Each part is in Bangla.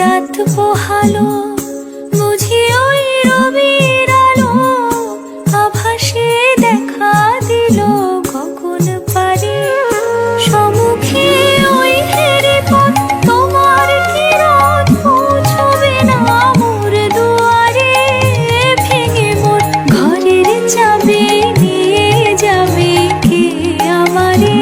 রাত পোহালো, বুঝি ওই রবির আলো আভাসে দেখা দিল গগন পারে। সম্মুখে ওই হেরি পথ, তোমার কিরণ পৌঁছবে না মোর দুয়ারে। ভেঙে মোর ঘরের চাবি নিয়ে যাবে কে আমারে।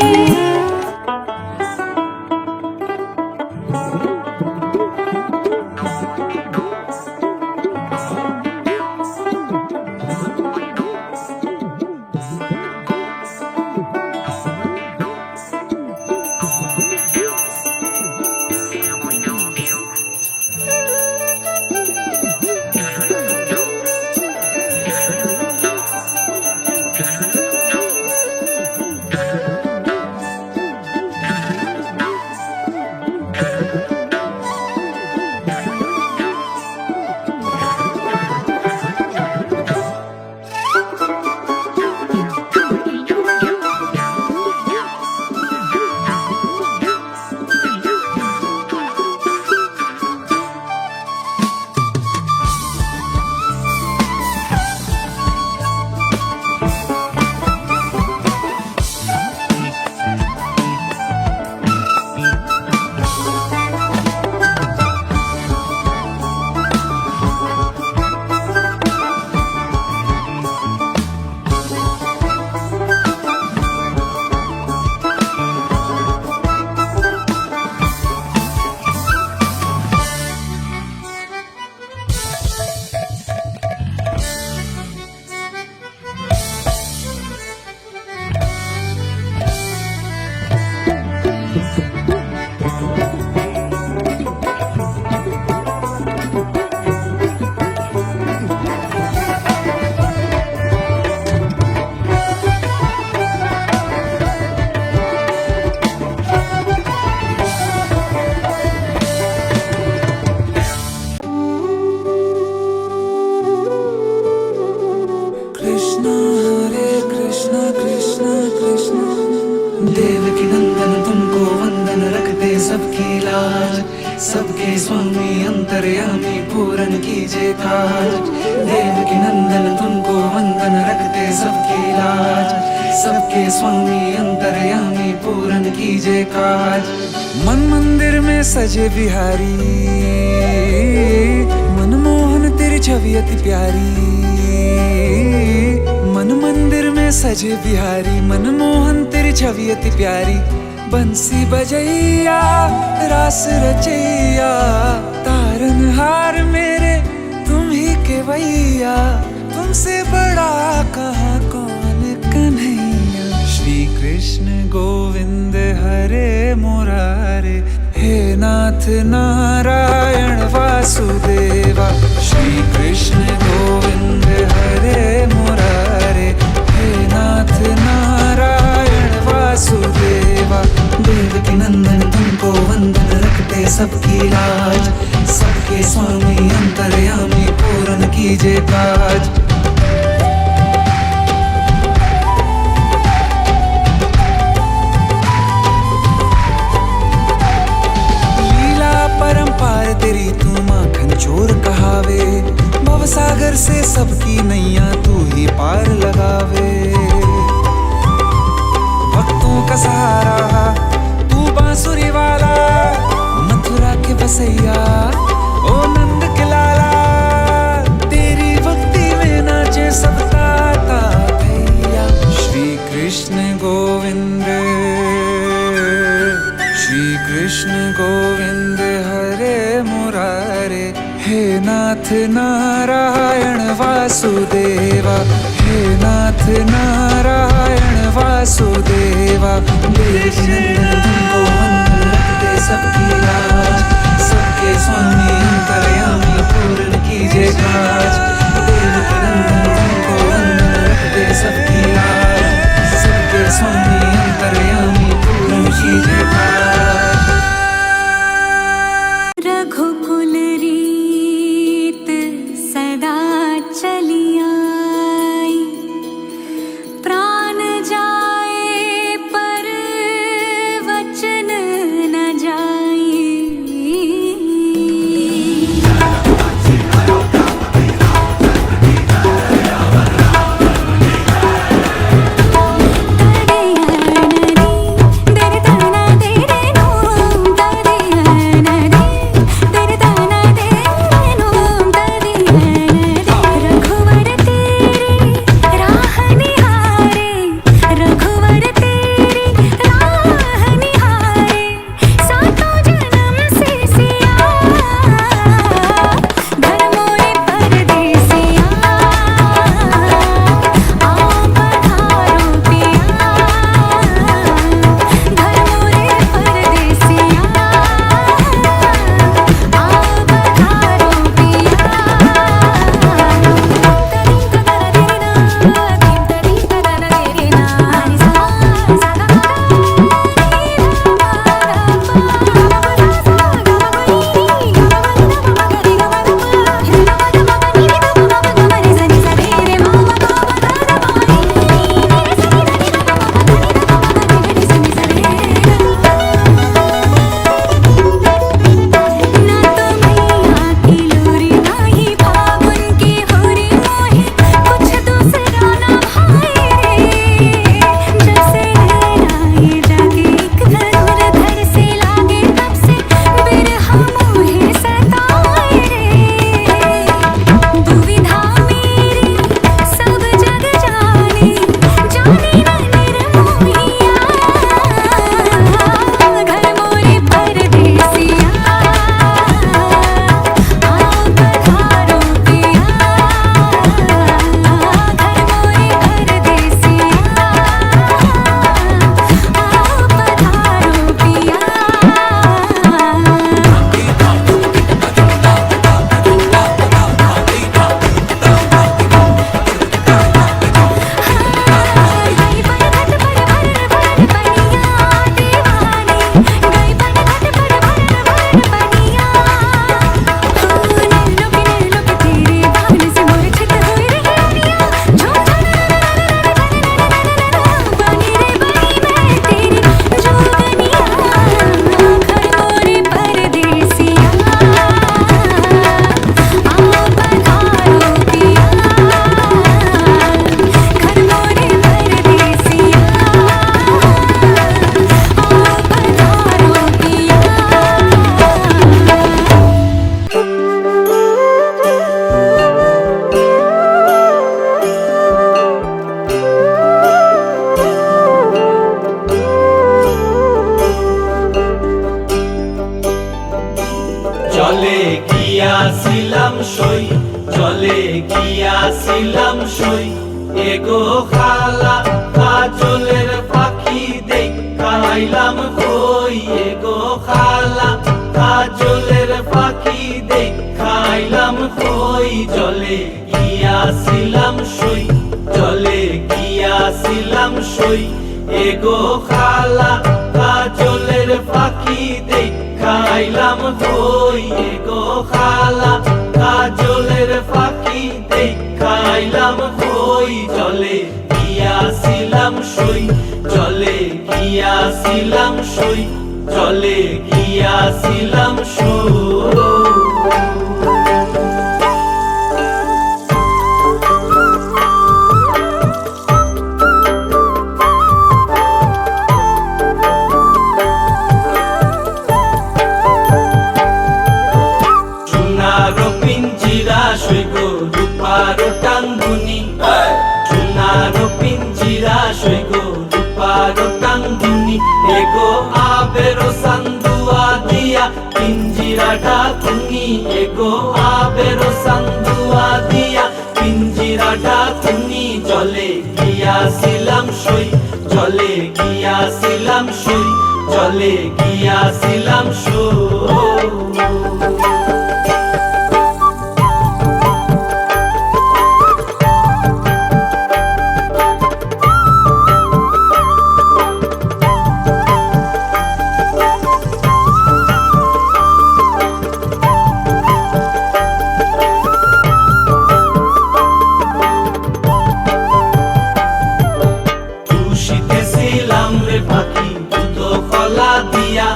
देवकी नंदन तुमको वंदन रखते सबकी लाज। सबके स्वामी अंतर्यामी पूरन कीजिए काज। देवकी नंदन तुमको वंदन रखते सबकी लाज। सबके स्वामी अंतर्यामी पूरन कीजिए काज। मन मंदिर में सजे बिहारी, मनमोहन तेरी छवि अति प्यारी। मन मंदिर में सजे बिहारी, मनमोहन तेरी छवि अति प्यारी। बंसी बजैया रास रचैया, तारनहार मेरे तुम ही के भैया। तुमसे बड़ा कहाँ कौन कन्हैया। श्री कृष्ण गोविंद हरे मुरारे, हे नाथ नारायण वासुदेवा। श्री कृष्ण गोविंद हरे मुरारे, हे नाथ नारायण वासुदेवा। देवकी नंदन तुमको वंदन रखते सबकी लाज। सबके स्वामी अंतर्यामी पूरन कीजिए काज। परंपार तेरी तू माखन चोर कहावे। भवसागर से सबकी नैया तू ही पार लगावे। भक्तों का सहारा तू बांसुरी वाला, मथुरा के बसैया ओ नंद के लाला। तेरी भक्ति में नाचे सब ताता भैया। श्री कृष्ण गोविंद, श्री कृष्ण गोविंद हरे मुरारे, हे नाथ नारायण वासुदेवा। हे नाथ नारायण वासुदेवा। देवकी नंदन तुमको वंदन रखते सबकी लाज। सबके स्वामी अंतर्यामी पूर्ण कीजिए काज। देवकी नंदन तुमको वंदन रखते सबकी लाज। सबके स्वामी अंतर्यामी पूर्ण कीजिए काज। रघुकुल रीत सदा चली आई, प्राण जाए पर वचन न जाए। গিয়াছিলাম সই, জলে গিয়াছিলাম সই। এগো খালা কাজলের পাখি দেখাইলাম কই, এগো খালা কাজলের পাখি দেখাইলাম কই। জলে গিয়াছিলাম সই, জলে গিয়াছিলাম সই। এগো খালা কাজলের পাখি দেখাইলাম কই, এগো খালা কাজলের পাখি দেখাইলাম কই। জলে গিয়াছিলাম সই, জলে গিয়াছিলাম সই, জলে গিয়াছিলাম সই। রূপারো টাঙ্গুনি, সোনারো পিঞ্জিরা সইগো রূপারো টাঙ্গুনি। এগো আবেরো সান্দুয়া দিয়া পিঞ্জিরাটা তুমি, এগো আবেরো সান্দুয়া দিয়া পিঞ্জিরাটা তুমি। জলে গিয়াছিলাম সই, জলে গিয়াছিলাম সই, জলে গিয়াছিলাম সই। খুশিতেছিলাম রে পাখি দুধ কলা দিয়া,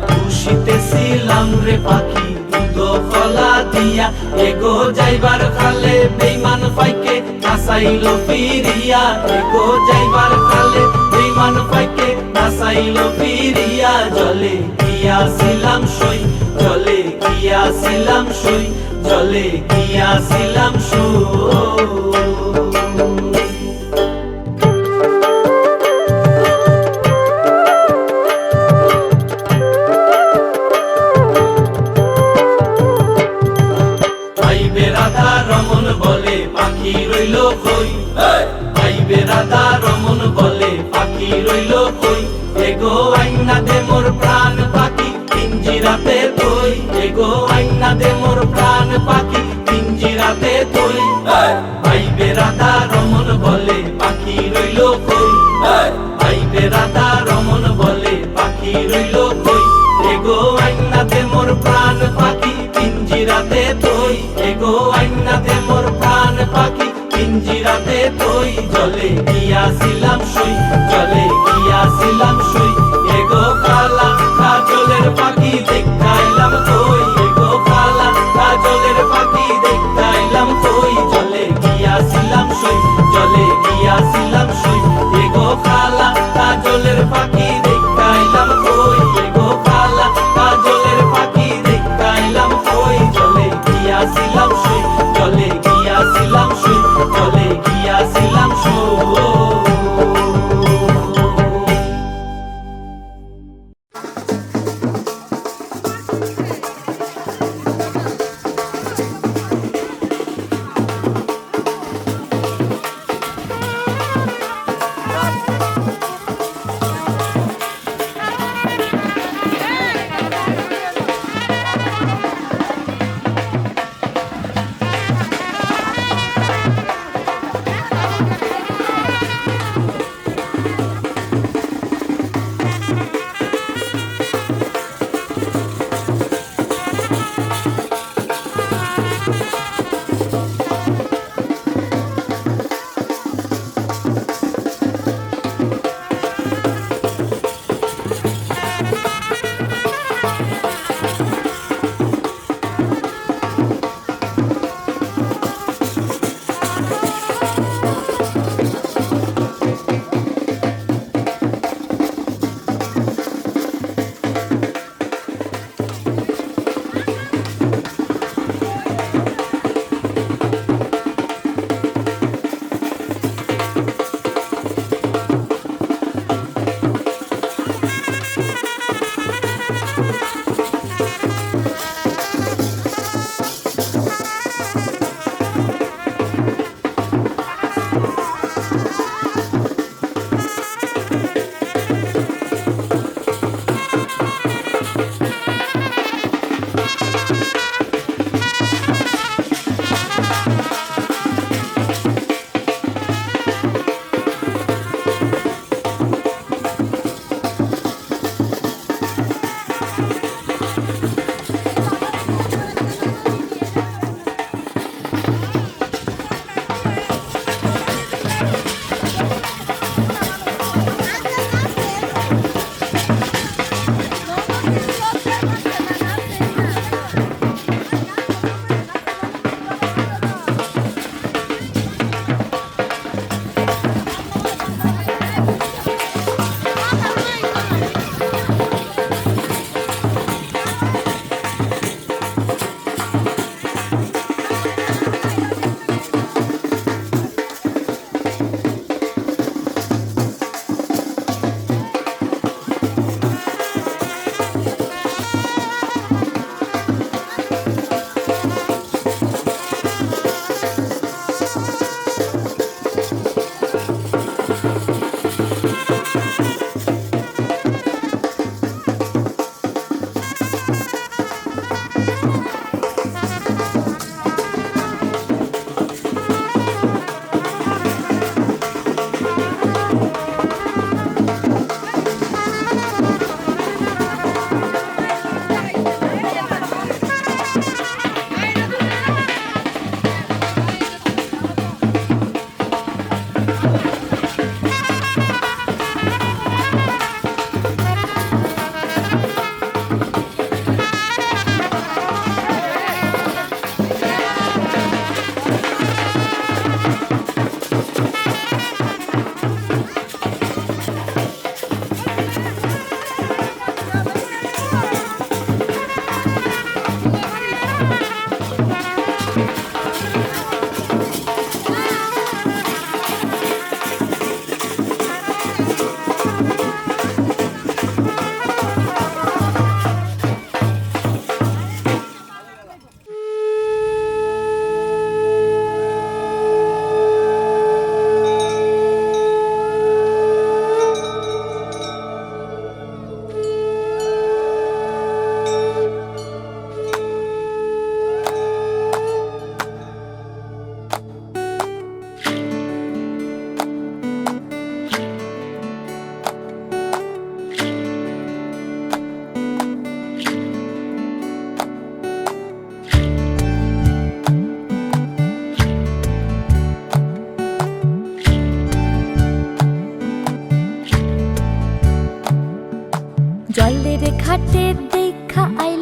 খুশিতেছিলাম রে পাখি দুধ কলা দিয়া। এগো যাইবার খালে বেইমান পাইকে নাসাইল ফিরিয়া, এগো যাইবার খালে বেইমান পাইকে নাসাইল ফিরিয়া। জলে গিয়াছিলাম সই, জলে গিয়াছিলাম সই, জলে গিয়াছিলাম সই। রাধা রমন বলে পাখি রইল কই, আইবে রাধা রমন বলে পাখি রইল কই। এগো আইনা দে মোর প্রাণ পাখি পিঞ্জিরাতে তুই, এগো আইনা দে মোর প্রাণ পাখি পিঞ্জিরাতে তুই। আইবে রাধা রমন বলে পাখি রইল কই, আইবে রাধা রমন বলে পাখি রইল কই। এগো আইনা দে মোর প্রাণ পাখি পিঞ্জিরাতে তুই, এগো আইনা দে মোর প্রাণ পাখি পিঞ্জিরাতে তুই। জলে গিয়াছিলাম সই, জলে গিয়াছিলাম সই। এগো খালা কাজলের পাখি দেখাইলাম কই, এগো খালা কাজলের পাখি দেখাইলাম কই। জলে গিয়াছিলাম সই, জলে গিয়াছিলাম সই। এগো খালা কাজলের পাখি দেখাইলাম কই, এগো খালা কাজলের পাখি দেখাইলাম কই। জলে গিয়াছিলাম সই, জলে গিয়াছিলাম সই, জলে গিয়াছিলাম সই।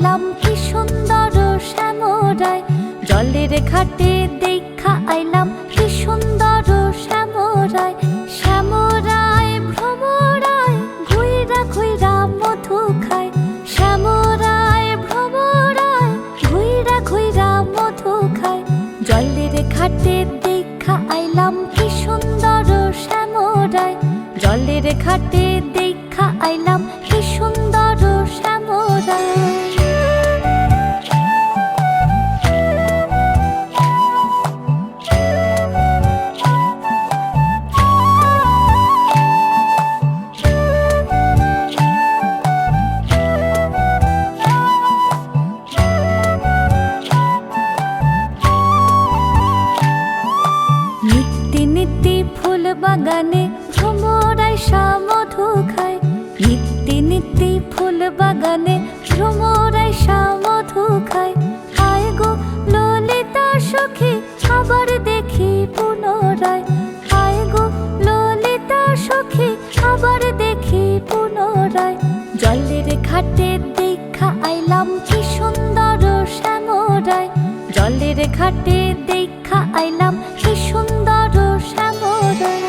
আইলাম কি সুন্দর শ্যামরায়, জলের ঘাটে দেখা আইলাম কি সুন্দর শ্যামরায়। শ্যামরায় ভ্রমরায় ঘুইরা ঘুইরা মধু খায়, শ্যামরায় ভ্রমরায় ঘুইরা ঘুইরা মধু খায়। জলের ঘাটে দেখা আইলাম কি সুন্দর শ্যামরায়, জলের ঘাটে দেখা আইলাম কি সুন্দর শ্যামরায়। নিত্যি নিত্যি ফুল বাগানে ভ্রমরায় মধু খায়, নিত্যি নিত্যি ফুল বাগানে ভ্রমরায় মধু খায়। হায় গো ললিতা সখী আবার দেখি পুনরায়, হায় গো ললিতা সখী আবার দেখি পুনরায়। জলের ঘাটে দেখা আইলাম কি সুন্দর শ্যামরায়, জলের ঘাটে দেখা আইলাম কি সুন্দর শ্যামরায়।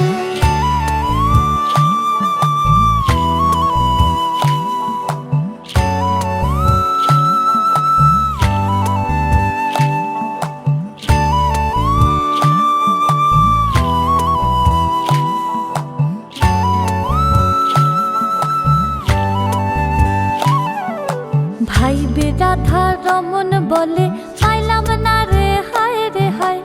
ভাই রাধা রমন বলে পাইলাম না রে হায় রে হায়,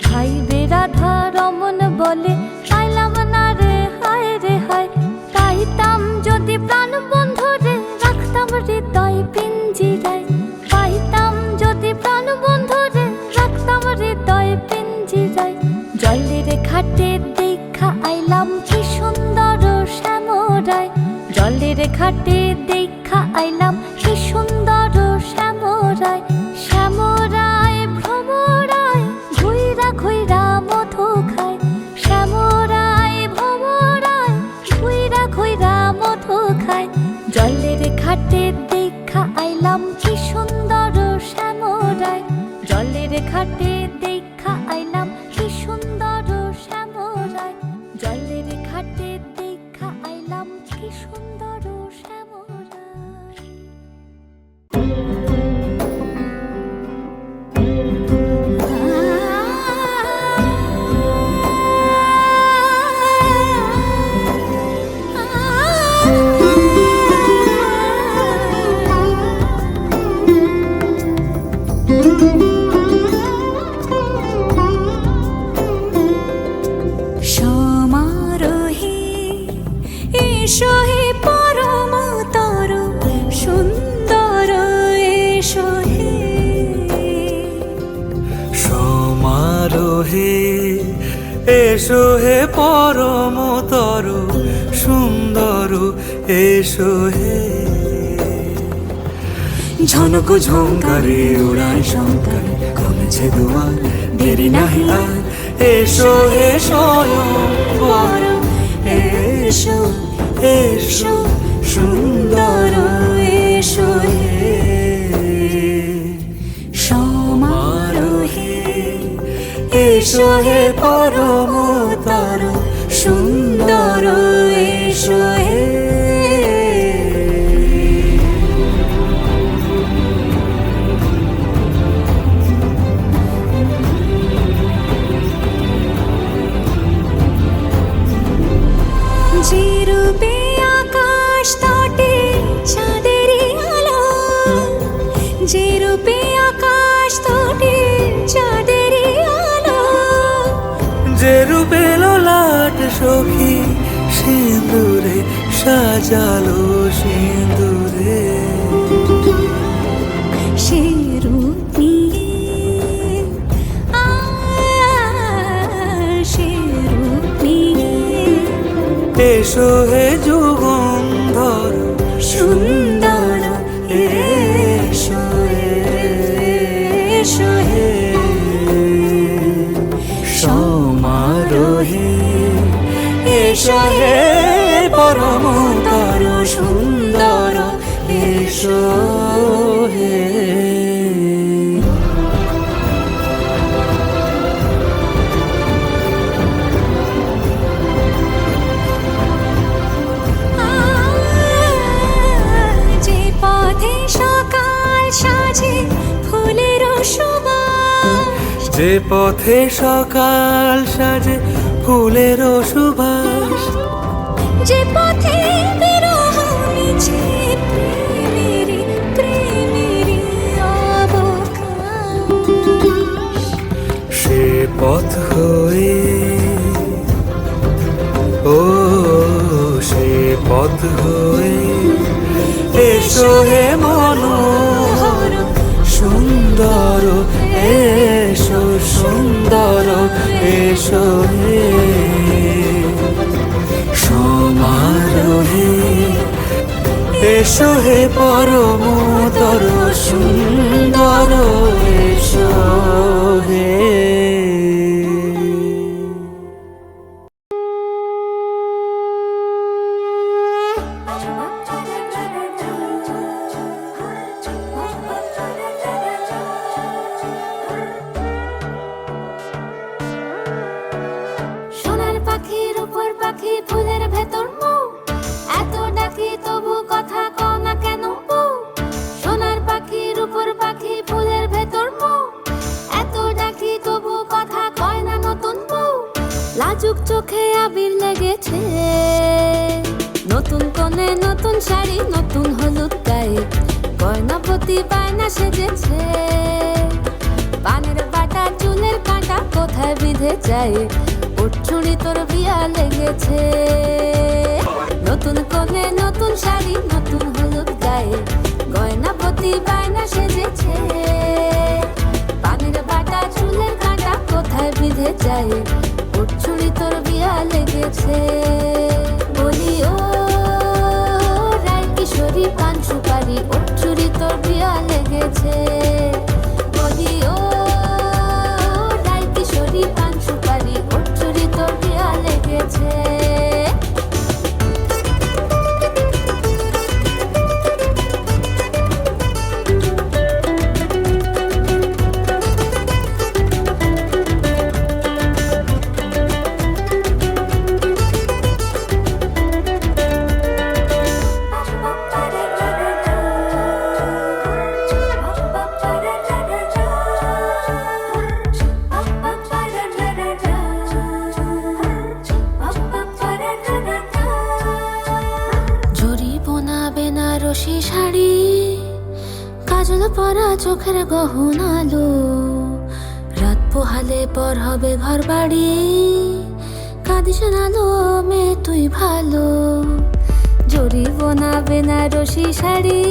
ভাই রাধা রমন বলে পাইলাম না রে হায় রে হায়। পাইতাম যদি প্রাণ বন্ধু রে রাখতাম হৃদয় পিঞ্জিরায়, পাইতাম যদি প্রাণ বন্ধু রে রাখতাম হৃদয় পিঞ্জিরায়। জলের ঘাটে দেখা আইলাম কি সুন্দর শ্যামরায়, জলের ঘাটে দেখা আইলাম কি সুন্দর শ্যামরায়। শ্যামরায় ভ্রমরায় ঘুইরা ঘুইরা মধু খায়, শ্যামরায় ভ্রমরায় ঘুইরা ঘুইরা মধু খায়। জলের ঘাটে দেখা আইলাম কি সুন্দর শ্যামরায়, জলের ঘাটে দেখা আইলাম কি সুন্দর শ্যামরায়, জলের ঘাটে দেখা আইলাম কি সুন্দর শ্যামরায়। সমারোহে এসো হে পরমতর সুন্দর এসো হে, সমারোহে এসো হে পরমতর সুন্দর এসো হে। ঝনক ঝঙ্কারে উড়ায় শঙ্কার খুলেছে দুয়ার, দেরি নাহি আর এসো হে স্বয়ংবর। এসো এসো সুন্দর এসো হে, সমারোহে এসো হে পরমতর সুন্দর এসো হে। যে রূপে আকাশ তটে চাঁদেরই আলো, যে রূপে আকাশ তটে চাঁদেরই আলো। যে রূপে ললাট সখী সিঁদুরে সাজালো সিঁদুরে, সে রূপ নিয়ে সে রূপ নিয়ে এসো হে যুগন্ধর সুন্দর এসো এসো হে। সমারোহে এসো হে পরমতর সুন্দর এসো হে। যে পথে সকাল সাজে ফুলেরও সুবাস, যে পথে বিরহ মিছে প্রেমেরই প্রেমেরই অবকাশ, সে পথ হয়ে ও সে পথ হয়ে এসো হে মনোহর সুন্দর, এসো সুন্দর, এসো হে সমারোহে, এসো হে পরমতর সুন্দর, এসো হে। সোনার পাখির উপর পাখি ফুলের ভেতর মৌ, এত ডাকি তবু কথা কও না কেন বউ। সোনার পাখির উপর পাখি ফুলের ভেতর মৌ, এত ডাকি তবু কথা কয় না নতুন বউ। লাজুক চোখে আবির লেগেছে, নতুন কোণে নতুন শাড়ি নতুন হলুদ গায়ে, গয়নাপতি বায়না সেজেছে। পানের বাটা চুলের কাঁটা কোথায় বিঁধে যায়, উঠছুড়ি তোর বিয়া লেগেছে। নতুন কোণে নতুন শাড়ি নতুন হলুদ গায়ে, গয়নাপতি বায়না সেজেছে। পানের বাটা চুলের কাঁটা কোথায় বিঁধে যায়, উঠছুড়ি তোর বিয়া লেগেছে। বলি ও রায় কিশোরী পান সুপারি, উঠছুড়ি তোর বিয়া লেগেছে। বলি ও রায় কিশোরী পান সুপারি, উঠছুড়ি তোর বিয়া লেগেছে। জরি বোনা বেনারসি শাড়ি, কাজল পরা চোখের গহনালো, রাত পোহালে পর হবে ঘর বাড়ি, কাঁদিস নালো মেয়ে তুই ভালো। জরি বোনা বেনারসি শাড়ি,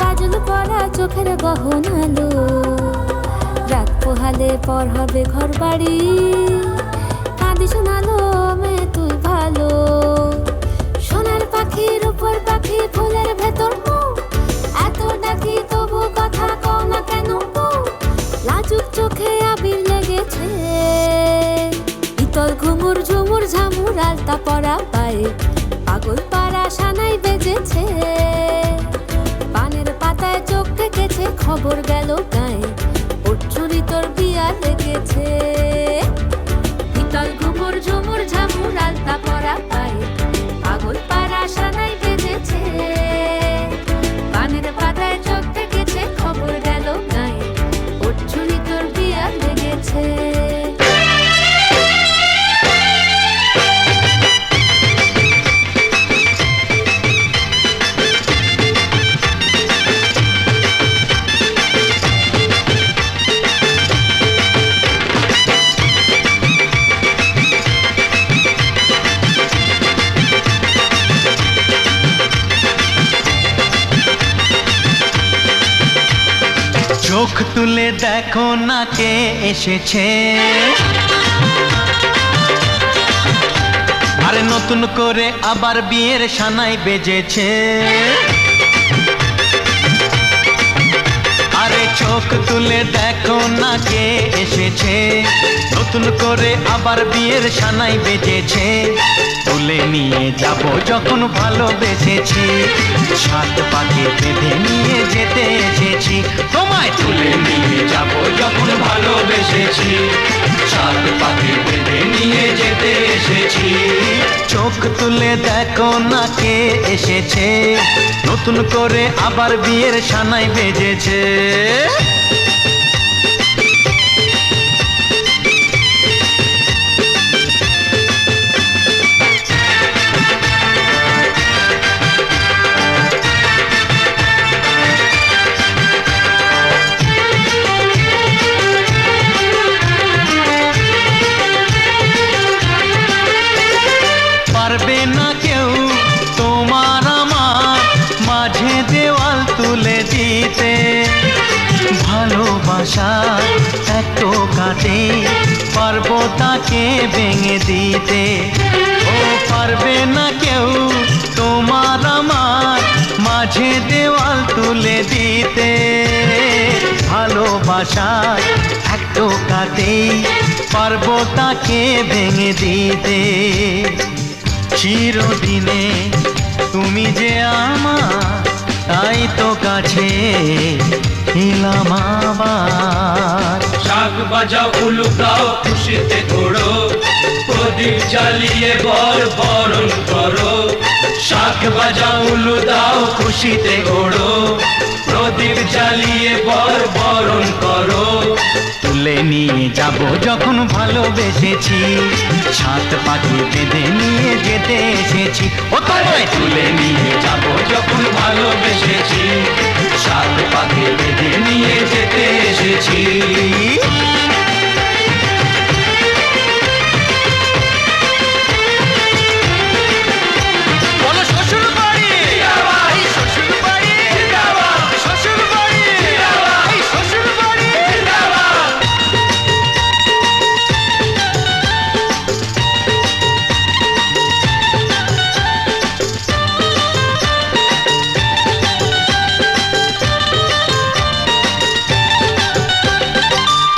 কাজল পরা চোখের গহনালো, রাত পোহালে পর হবে ঘর বাড়ি, কাঁদিস নালো মেয়ে তুই ভালো। সোনার পাখির উপর পাখি ফুলের ভেতর মৌ, এত ডাকি তবু কথা কও না কেন বউ। লাজুক চোখে আবির লেগেছে, ইতল ঘুমুর ঝুমুর ঝামুর আলতা পরা পায়ে, পাগল পাড়া সানাই বেজেছে। পানের পাতায় চোখ ঠেকেছে, খবর গেল গায়ে, উঠছুড়ি তোর বিয়া লেগেছে। ইতল ঘুমুর ঝুমুর ঝামুর আলতা পরা পায়ে, পাগল পাড়া সানাই বেজেছে। পানের পাতায় চোখ ঠেকেছে, খবর গেল গায়ে, উঠছুড়ি তোর বিয়া লেগেছে। চোখ তুলে দেখো না কে এসেছে, আরে নতুন করে আবার বিয়ের সানাই বেজেছে। আরে চোখ তুলে দেখো না কে এসেছে, নতুন করে আবার বিয়ের সানাই বেজেছে। তুলে নিয়ে যাব যখন ভালোবেসেছি, সাত পাকে বেঁধে নিয়ে যেতে এসেছি। তোমায় তুলে নিয়ে যাব যখন ভালোবেসেছি, সাত পাকে বেঁধে নিয়ে যেতে এসেছি। চোখ তুলে দেখো না কে এসেছে, নতুন করে আবার বিয়ের সানাই বেজেছে। ভালোবাসা এক টোকাতে পারবো তাকে ভেঙে দিতে। ও পারবে না কেউ তোমার আমার মাঝে দেওয়াল তুলে দিতে। ভালোবাসা এক টোকাতেই পারবো তাকে ভেঙে দিতে। চিরদিনে তুমি যে আমার, তাই তো কাছে এলাম আবার। শাক বাজাও উলু দাও খুশিতে ঘোড়ো, প্রদীপ জ্বালিয়ে বরণ করো। শাক বাজাও উলু দাও খুশিতে ঘোড়ো, প্রদীপ জ্বালিয়ে বরণ করো। তুলে নিয়ে যাব যখন ভালোবেসেছি, সাত পাখি বেঁধে নিয়ে যেতে এসেছি। ও তোমায় তুলে নিয়ে যাব যখন ভালোবেসেছি, সাত পাখি বেঁধে নিয়ে যেতে এসেছি। বলো শ্বশুর বাড়ি, এই শ্বশুর বাড়ি, শ্বশুর বাড়ি, এই শ্বশুর বাড়ি।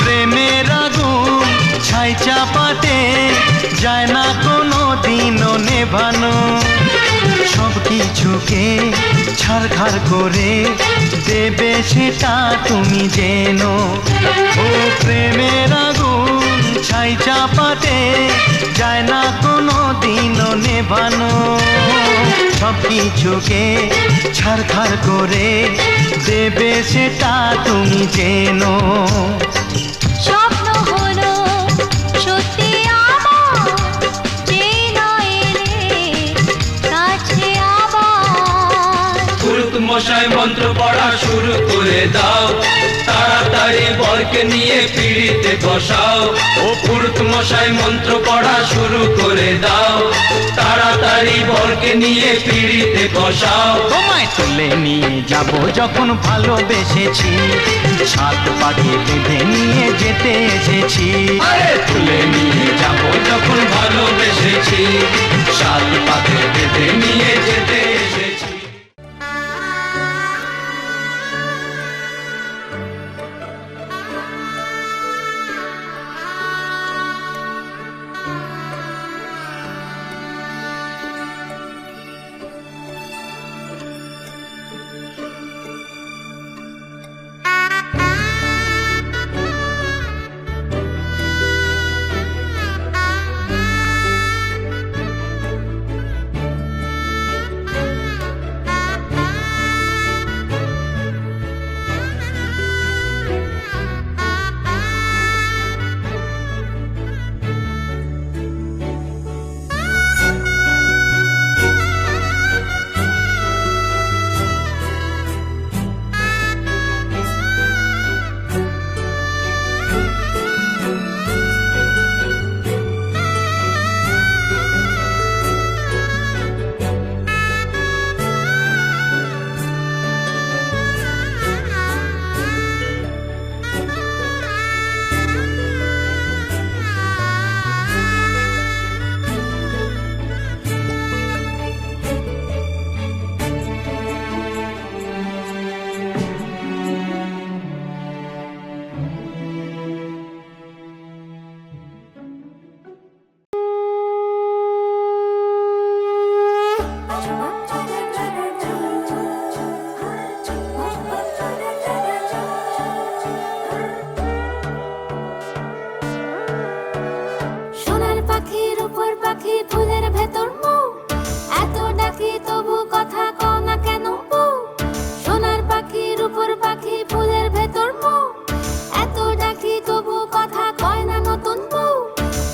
প্রেমের আগুন ছাই চাপাতে যায় না কোনো দিনও নেভানো। সব কিছুকে ছাড়খাড় করে দেবে সেটা তুমি জেনো। ও প্রেমের আগুন ছাই চাপাতে যায় না কোনো দিনও নেভানো। সব কিছুকে ছাড়খাড় করে দেবে সেটা তুমি জেনো। স্বপ্ন হলো সত্যি আমার, যে নয় এলে কাছে আবার। পুরুত মশাই মন্ত্র পড়া শুরু করে দাও, তাড়াতাড়ি বরকে নিয়ে পিড়িতে বসাও। ও পুরুত মশাই মন্ত্র পড়া শুরু করে দাও, তাড়াতাড়ি বরকে নিয়ে পিড়িতে বসাও। তোমায় তুলে নিয়ে যাব যখন ভালোবেসেছি, সাত পাখি বেঁধে নিয়ে যেতে এসেছি। আরে তুলে নিয়ে যাব যখন ভালোবেসেছি, সাত পাখি বেঁধে নিয়ে যেতে এসেছি।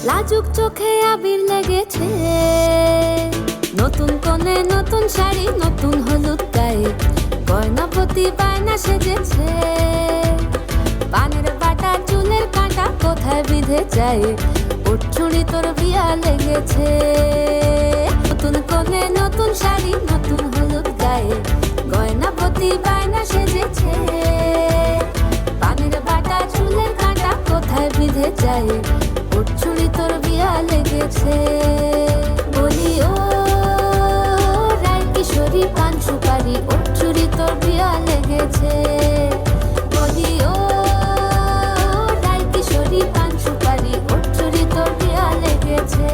লাজুক চোখে আবির লেগেছে, নতুন কোণে নতুন শাড়ি নতুন হলুদ গায়ে, গয়নাপতি বায়না সেজেছে। পানের বাটা চুলের কাঁটা কোথায় বিঁধে যায়, উঠছুড়ি তোর বিয়া লেগেছে। নতুন কোণে নতুন শাড়ি নতুন হলুদ গায়ে, গয়নাপতি বায়না সেজেছে। কানের বাটা চুলের কাঁটা কোথায় বিঁধে যায়, ওর চুড়ি তোর বিয়া লেগেছে। বলি ও রায় কিশোরী পান সুপারি, ওর চুড়ি তোর বিয়া লেগেছে। বলি ও রায় কিশোরী পান সুপারি, ওর চুড়ি তোর বিয়া লেগেছে।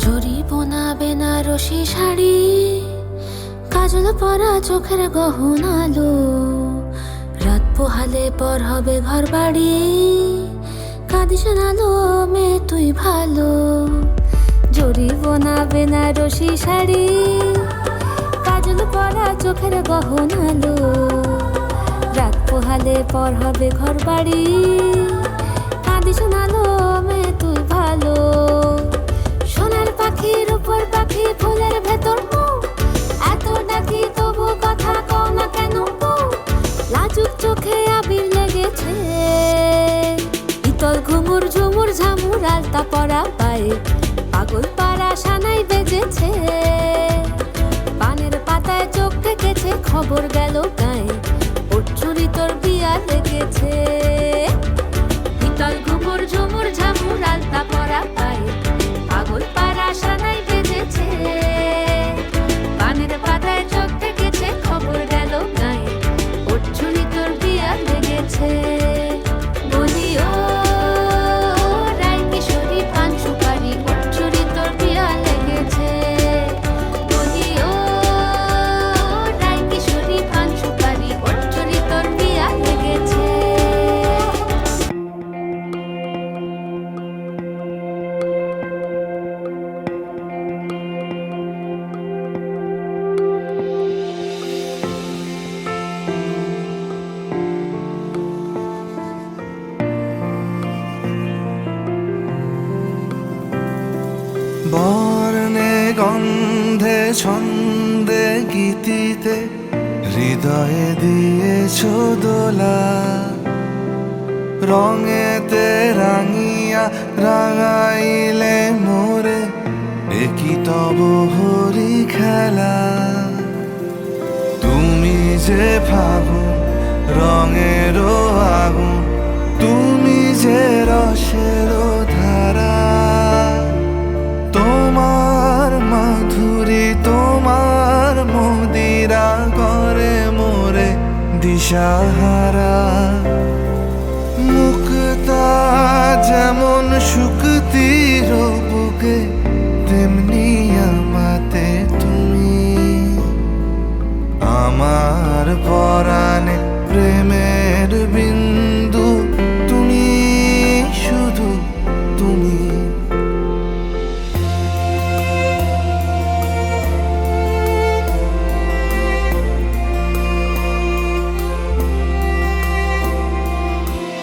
জরিপনা বেনারসি শাড়ি, কাজল পরা চোখের গহনালো, রাত পোহালে পর হবে ঘর বাড়ি, কাঁদিস নালো মেয়ে তুই ভালো। জরিপনা বেনারসি শাড়ি, কাজল পরা চোখের গহনালো, রাত পোহালে পর হবে ঘর বাড়ি, কাঁদিস নালো মেয়ে তুই ভালো। সোনার পাখির উপর পাখি ফুলের ভেতর মৌ, এত ডাকি তবু কথা কও না কেন বউ, লাজুক চোখে আবির লেগেছে। ইতল ঘুমুর ঝুমুর ঝামুর আলতা পরা পায়ে, পাগল পাড়া সানাই বেজেছে। পানের পাতায় চোখ ঠেকেছে, খবর গেল গায়ে, ওর চুরি তোর বিয়া লেগেছে। ইতল ঘুমুর ঝুমুর ঝামুর আলতা পরা পায়ে, পাগল পাড়া সানাই বেজেছে। পানের পাতায় চোখ ঠেকেছে, খবর গেল গায়ে, ওর চুরি তোর বিয়া লেগেছে। বলি ও রায় কিশোরী পান সুপারি, ওর চুরি তোর বিয়া লেগেছে। বলি ও রায় কিশোরী পান সুপারি, ওর চুরি তোর বিয়া লেগেছে। বর্ণে গন্ধে ছন্দে গীতিতে হৃদয়ে দিয়েছ দোলা, রঙেতে রাঙিয়া রাঙাইলে মোরে, একই তব হরি খেলা। তুমি যে ফাগুন রঙেরও আগুন, তুমি যে রসেরও ধারা, তোমার মাধুরী তোমার মদিরা করে মোরে দিশাহারা। মুক্তা যেমন শুকতির বুকে, তেমনি আমাতে তুমি। আমার পরাণে প্রেমের বিন্দু, তুমি শুধু তুমি।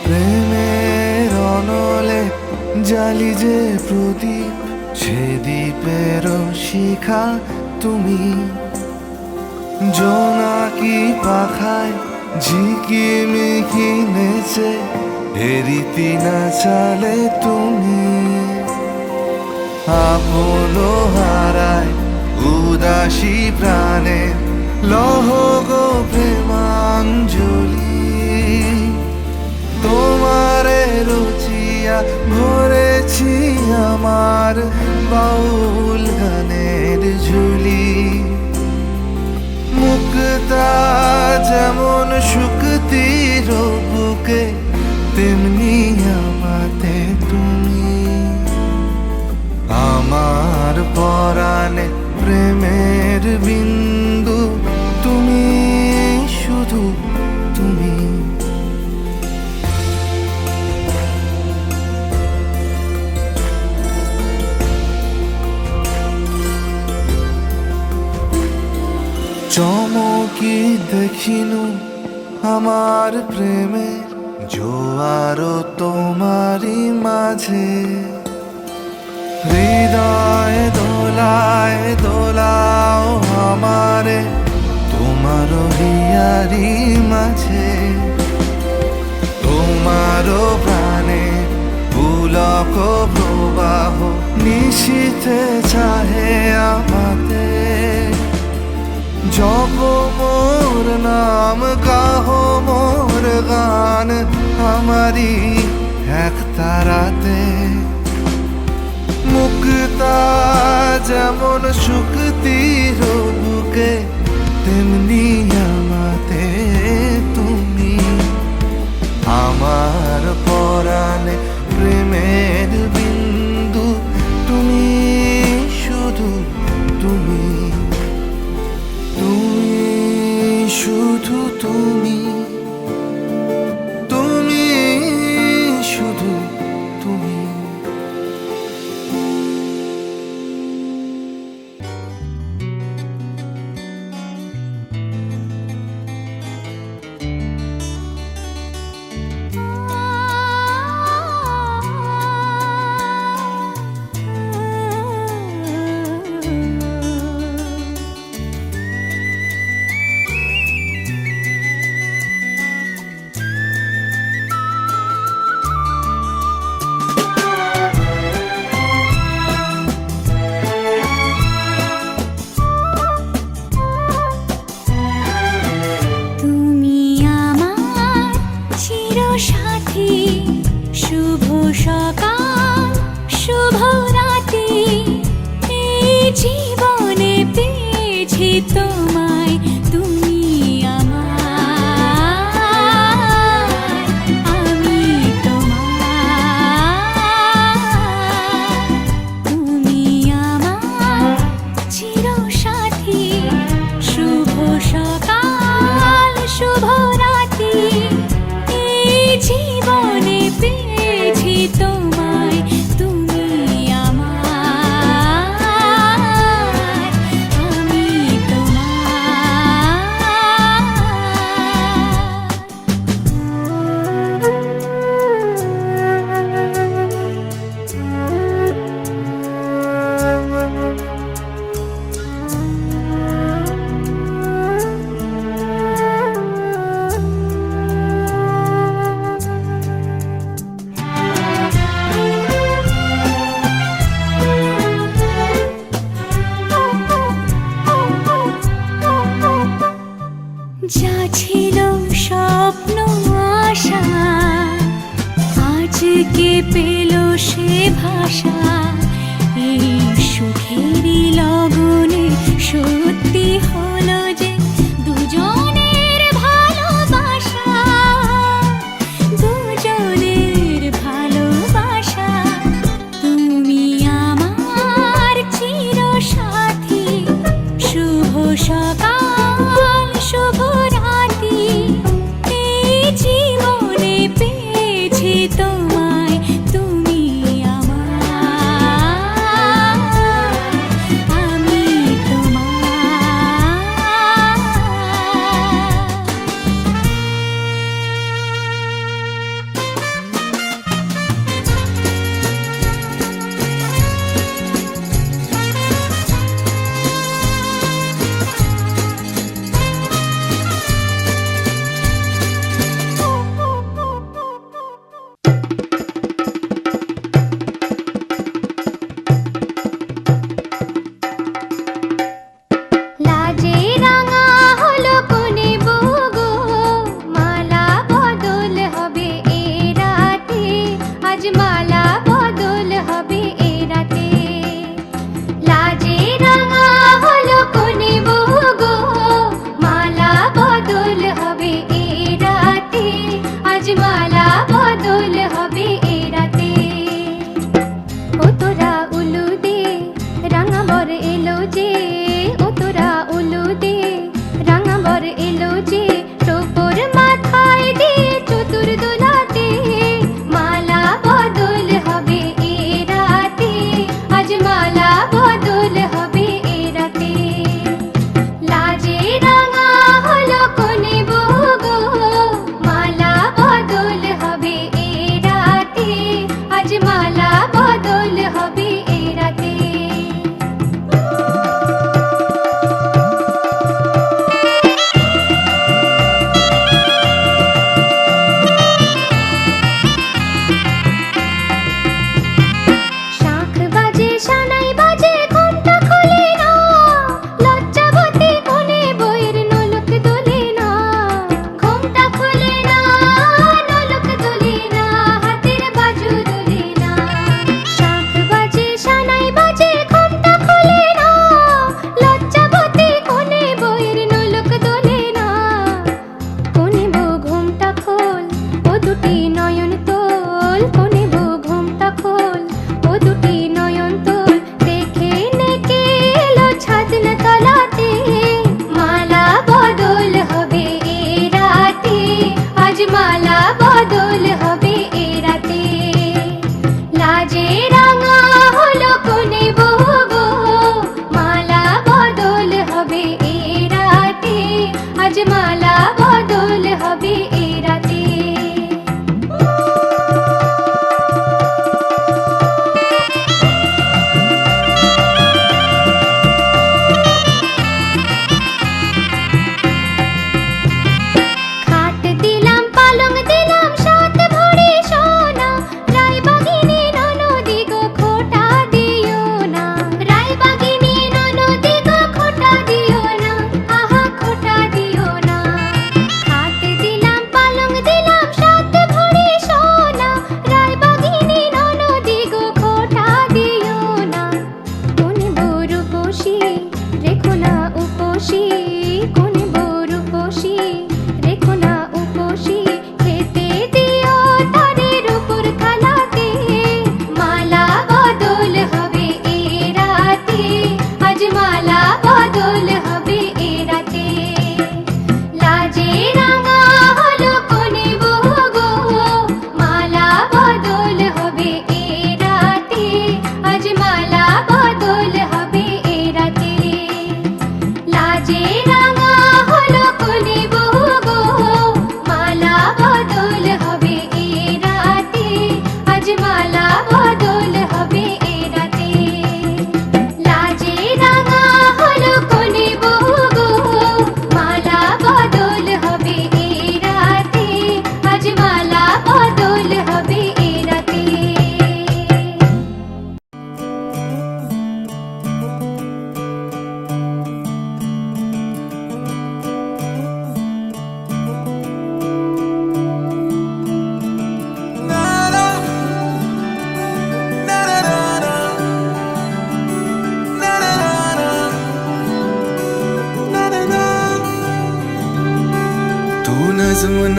প্রেমের অনলে জালি যে প্রদীপ, সে দ্বীপের শিখা তুমি। জোনাকি পাখায় ঝিকিমিকি নেচে, এরিতি না চালে তুমি। আপন হারায় উদাসী প্রাণে, লহ গো প্রেমাঞ্জলি। তোমারে রুচিয়া ভরেছি আমার বাউল গানের ঝুলি। মুক্তা যেমন শুকতির বুকে, তেমনি আমাতে তুমি। আমার পরাণে প্রেমের বিন্দু, তুমি শুধু তুমি। চমকি দেখিনু আমার প্রেমের জোয়ারও তোমারই মাঝে, হৃদয় দোলায় দোলাও আমারে তোমারও হিয়ারি মাঝে, তোমারও প্রাণে পুলক প্রবাহ নিশীথে চাহে আমাতে, জপ মোর নাম গাহ মোর গান আমারি এক তারাতে, মুক্তা যেমন শুক্তির বুকে তেমনি আমাতে তুমি, আমার পরাণে প্রেমের বিন্দু তুমি, শুধু তুমি, তুমি শুধু তুমি, তুমি শুধু তুমি। তুমি আমার চিরসাথী, শুভ সকাল শুভ রাতি, এই জীবনে পেয়েছি তোমায়, তুমি আমার, আমি তোমার, তুমি আমার চিরসাথী, শুভ সকাল শুভ রাতি, এই জীবনে পেয়েছি তোমায়, তুমি আমার, আমি যা ছিল স্বপ্ন আশা, আজকে পেল সে ভাষা, এই সুখেরই লগনে সত্যি হলো যে দুজনের ভালোবাসা, দুজনের ভালোবাসা, তুমি আমার চিরসাথী, শুভ সকাল শুভ রাতি, এই জীবনে পেয়েছি তোমায়, তুমি আমার, আমি তোমার।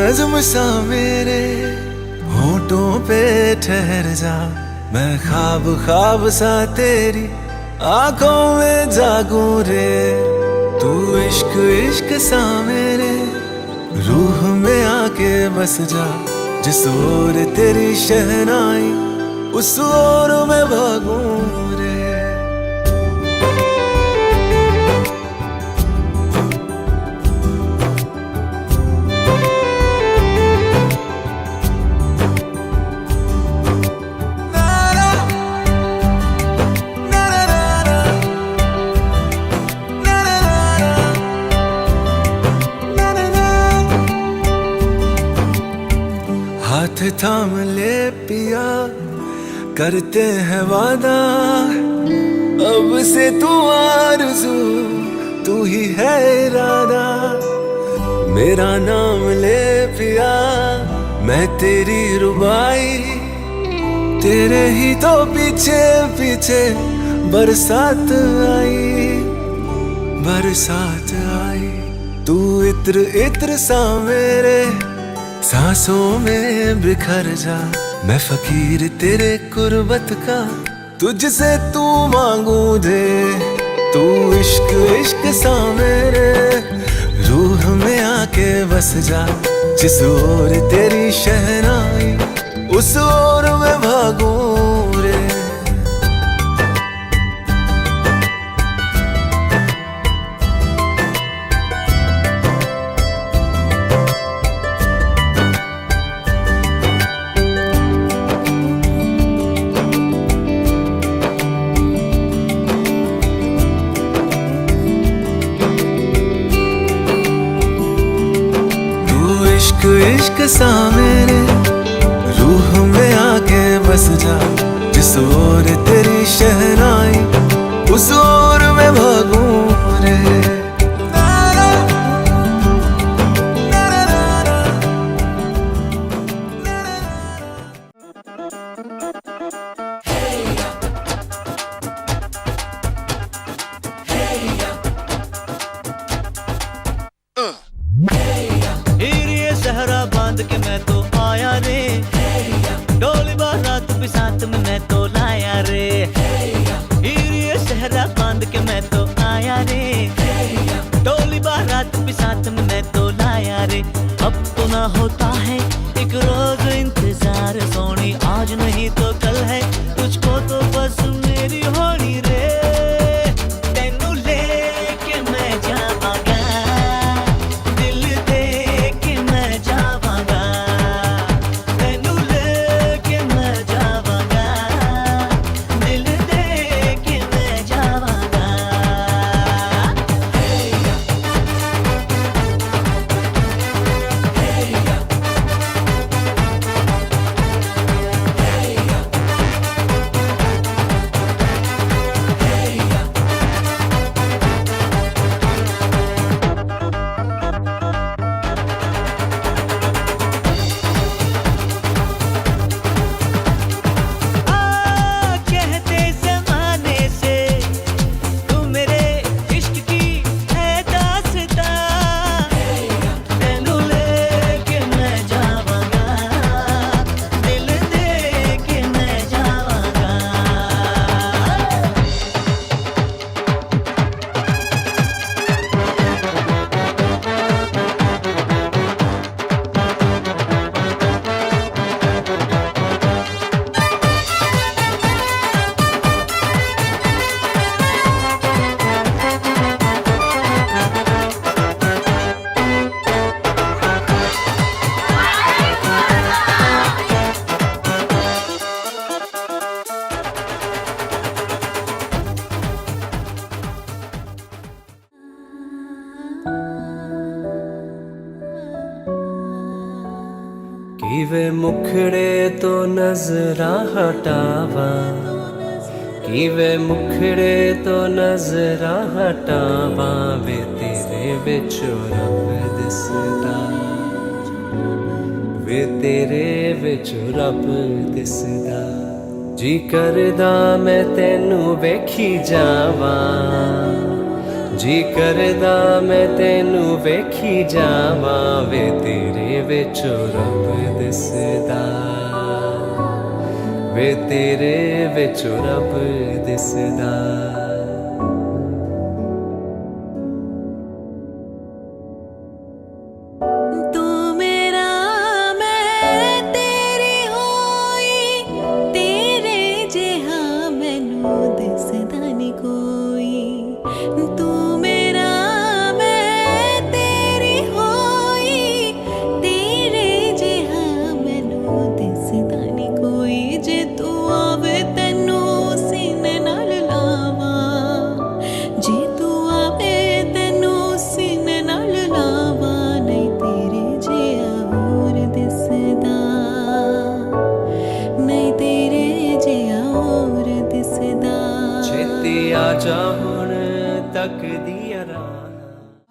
नज्म सा मेरे होठों पे ठहर जा, मैं ख्वाब ख्वाब सा तेरी आंखों में जागूं रे। तू इश्क इश्क सा मेरे रूह में आके बस जा, जिस ओर तेरी शहनाई उस ओर मैं भागूं रे। हाथ थाम ले पिया, करते हैं वादा, अब से तू आरज़ू, तू ही है इरादा। मेरा नाम ले पिया, मैं तेरी रुबाई, तेरे ही तो पीछे पीछे बरसात आई, बरसात आई। तू इत्र इत्र सा मेरे सांसों में बिखर जा, मैं फकीर तेरे कुर्बत का, तुझसे तू मांगू दे। तू इश्क इश्क सा मेरे रूह में आके बस जा, जिस ओर तेरी शहनाई उस ओर मैं भागूं रे। इश्क इश्क सा मेरे रूह में आके बस जा, जिस ओर तेरी शहनाई उस ओर मैं भागूं रे। सहरा बांध के मैं तो आया रे, डोली बारात भी साथ में मैं तो लाया रे। ये सहरा बांध के मैं तो आया रे, डोली बारात भी साथ में मैं तो लाया रे। अब तो ना होता है एक रोज इंतजार सोनी, आज नहीं तो कल है, तुझको तो बस मेरी होनी रे। तेनू लेके मैं जावांगा, दिल दे के मैं जावांगा, तेनू लेके मैं जावांगा, दिल दे के मैं जावांगा। कहते ज़माने से तू मेरे इश्क की है दास्तां, तेनू लेके मैं जावांगा, दिल दे के मैं जावांगा। ਕਿਵੇਂ ਮੁਖੜੇ ਤੋਂ ਨਜ਼ਰਾਂ ਹਟਾਵਾਂ, ਕਿਵੇਂ ਮੁਖੜੇ ਤੋਂ ਨਜ਼ਰਾਂ ਹਟਾਵਾਂ, ਵੇ ਤੇਰੇ ਵਿੱਚ ਰੱਬ ਦਿਸਦਾ, ਵੇ ਤੇਰੇ ਵਿੱਚ ਰੱਬ ਦਿਸਦਾ। ਜੀ ਕਰਦਾ ਮੈਂ ਤੈਨੂੰ ਵੇਖੀ ਜਾਵਾਂ, जी करदा मैं तेनू वेखी जावां वे तेरे विचों रब दिसदा वे तेरे विचों रब दिसदा तू मेरा मैं तेरी होई तेरे जिहा मैनू दिसदा नी कोई तू मेरा मैं तेरी होई तेरे जिहा मैनू दिसदा नी कोई जे तू आवे तैनू सीने नाल लावां जे तू आवे तैनू सीने नाल लावां नहीं तेरे जिहा होर दिसदा नहीं तेरे जिहा होर दिसदा छेती आ जा हुण तक दिया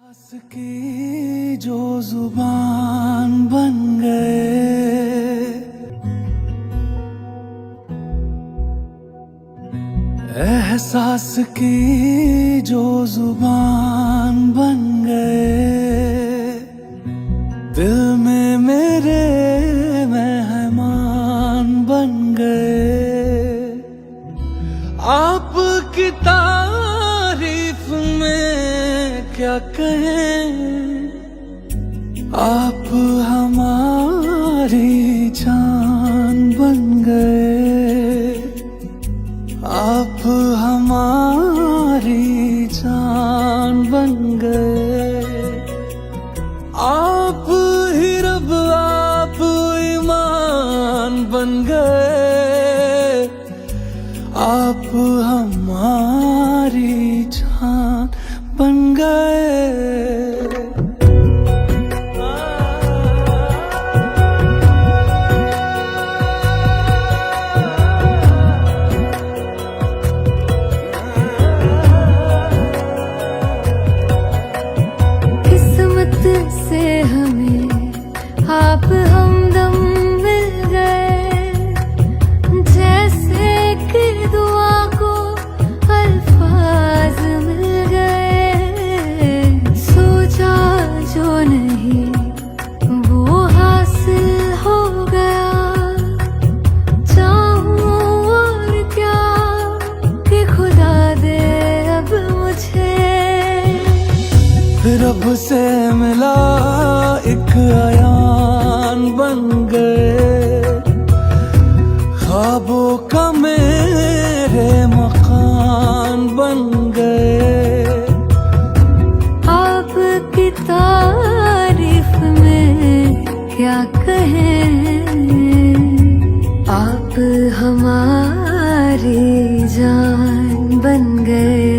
सांस की जो जुबान बन गए एहसास की जो जुबान बन गए दिल में मेरे मेहमान बन गए आपकी तारीफ में क्या कहें आप हमारी जान बन गए आप हमारी जान बन गए आप ही रब आप ईमान बन गए आप हमारी जान बन गए किस्मत से हमें आप हमदम मिल गए जैसे कि दुआ को अल्फाज मिल गए सोचा जो नहीं वो हासिल हो गया चाहूं और क्या कि खुदा दे अब मुझे रब से मिला एक अयान बन गए ख्वाबों का मेरे मकान बन गए आपकी तारीफ में क्या कहें आप हमारी जान बन गए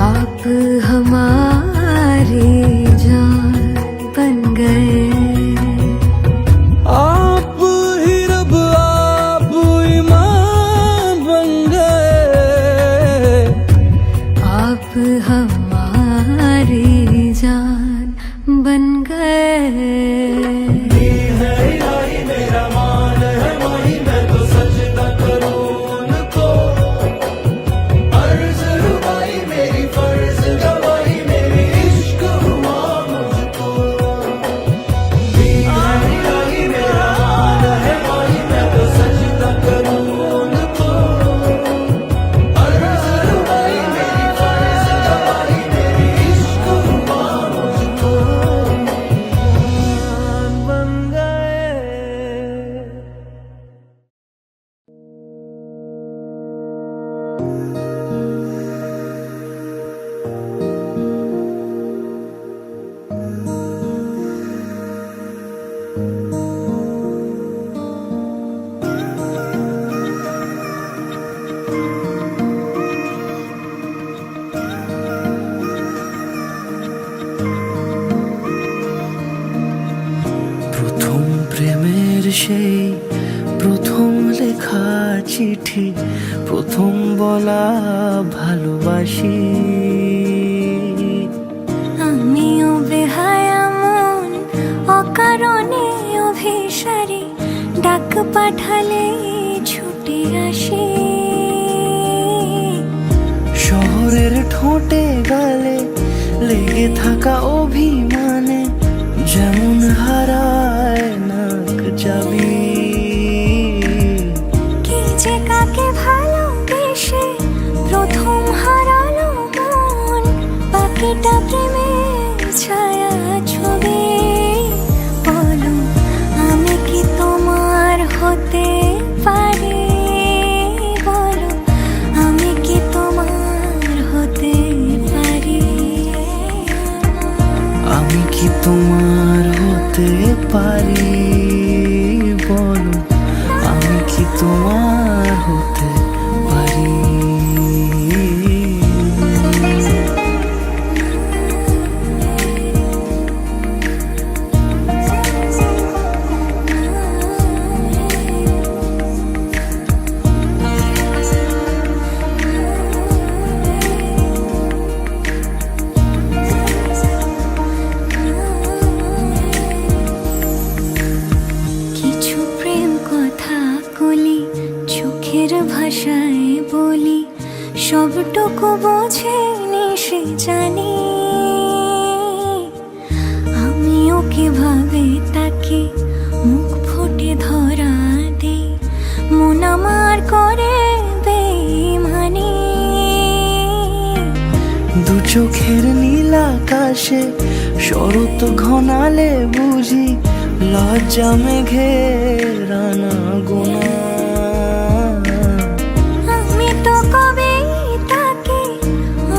आप हमारी जान बन गए आप ही रब आप ईमान बन गए आप हमारी जान बन गए প্রথম প্রেমের সেই প্রথম লেখা চিঠি প্রথম বলা ভালোবাসি আমিও বেহায়া মন অকারণে অভিসারী ডাক পাঠালে ছুটে আসি শহরের ঠোঁটে গালে লেগে থাকা অভিমানে যেমন হারায় নাক যাবি। কে যে কাকে ভালোবেসে প্রথম হারালো মন, বাকিটা প্রেমের ছায়া ছবি। বলো আমি কি তোমার হতে পারি, বলো আমি কি তোমার হতে পারি। আমি কি তোমার হতে পারি, বলো আমি কি তোমার হতে পারি। কিছু প্রেম কথা কলি চোখের ভাষায় বলি, সবটুকু বোঝেনি সে জানি। আমি ওকে ভাবে তাকে মুখ ফুটে ধরা দেই, মন আমার করে বেইমানি। দু চোখের নীল আকাশে শরৎ ঘনালে বুঝি লজ্জা মেঘের আনা গোনা। আমি তো কবে তাকে